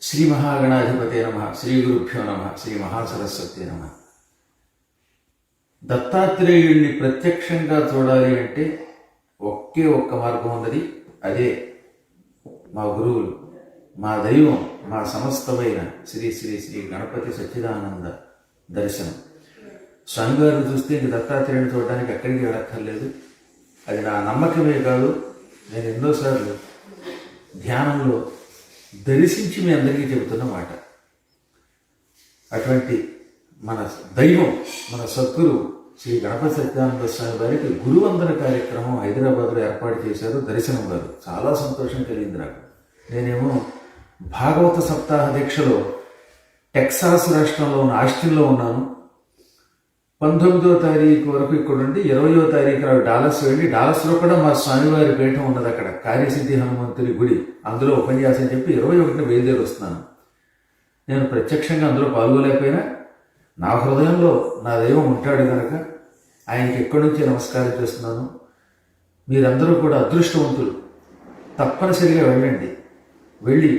శ్రీ మహాగణాధిపతే నమ, శ్రీ గురుభ్యో నమ, శ్రీ మహాసరస్వతి నమ. దత్తాత్రేయుడిని ప్రత్యక్షంగా చూడాలి అంటే ఒకే ఒక్క మార్గం ఉన్నది. అదే మా గురువులు, మా దైవం, మా సమస్తమైన శ్రీ శ్రీ శ్రీ గణపతి సచ్చిదానంద దర్శనం. స్వామివారిని చూస్తే ఇంక దత్తాత్రేయుని చూడడానికి ఎక్కడికి వెళ్ళక్కర్లేదు. అది నా నమ్మకమే కాదు, నేను ఎన్నోసార్లు ధ్యానంలో దర్శించి మీ అందరికీ చెబుతున్న మాట. అటువంటి మన దైవం, మన సద్గురు శ్రీ గణపతి సచ్చిదానంద స్వామి వారికి గురువందన కార్యక్రమం హైదరాబాద్లో ఏర్పాటు చేశారు. దర్శనం వారు చాలా సంతోషం కలిగింది నాకు. నేనేమో భాగవత సప్తాహ దీక్షలో టెక్సాస్ రాష్ట్రంలో ఉన్న ఆస్టిన్లో ఉన్నాను. 19వ తారీఖు వరకు ఇక్కడ ఉండి 20వ తారీఖు నాడు డాలస్ వెళ్ళి, డాలస్లో కూడా మా స్వామివారి పీఠం ఉన్నది, అక్కడ కార్యసిద్ధి హనుమంతుడి గుడి, అందులో ఉపన్యాసం చెప్పి 21న బయలుదేరి వస్తున్నాను. నేను ప్రత్యక్షంగా అందులో పాల్గొలేకపోయినా నా హృదయంలో నా దైవం ఉంటాడు కనుక ఆయనకి ఎక్కడి నుంచి నమస్కారం చేస్తున్నాను. మీరందరూ కూడా అదృష్టవంతులు, తప్పనిసరిగా వెళ్ళండి. వెళ్ళి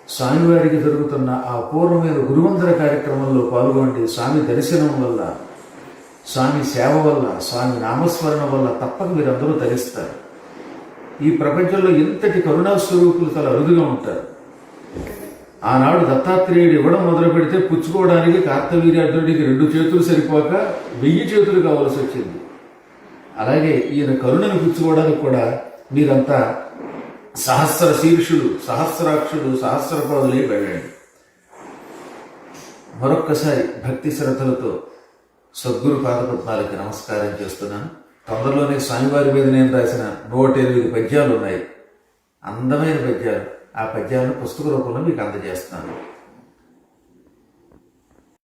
స్వామివారికి జరుగుతున్న ఆ అపూర్వమైన గురువందర కార్యక్రమంలో పాల్గొండి. స్వామి దర్శనం వల్ల, స్వామి సేవ వల్ల, స్వామి నామస్మరణ వల్ల తప్పక మీరందరూ ధరిస్తారు. ఈ ప్రపంచంలో ఎంతటి కరుణాస్వరూపులు చాలా అరుదుగా ఉంటారు. ఆనాడు దత్తాత్రేయుడు ఇవ్వడం మొదలు పెడితే పుచ్చుకోవడానికి కార్తవీర్యార్జునుడికి 2 చేతులు సరిపోక 1000 చేతులు కావాల్సి వచ్చింది. అలాగే ఈయన కరుణను పుచ్చుకోవడానికి కూడా మీరంతా సహస్ర శీర్షులు, సహస్రాక్షులు, సహస్రపాదులై వెళ్ళండి. మరొక్కసారి భక్తి శ్రద్ధలతో సద్గురు పాదపద్మాలకి నమస్కారం చేస్తున్నాను. తొందరలోనే స్వామివారి మీద నేను రాసిన 108 పద్యాలు ఉన్నాయి, అందమైన పద్యాలు. ఆ పద్యాలను పుస్తక రూపంలో మీకు అందజేస్తున్నాను.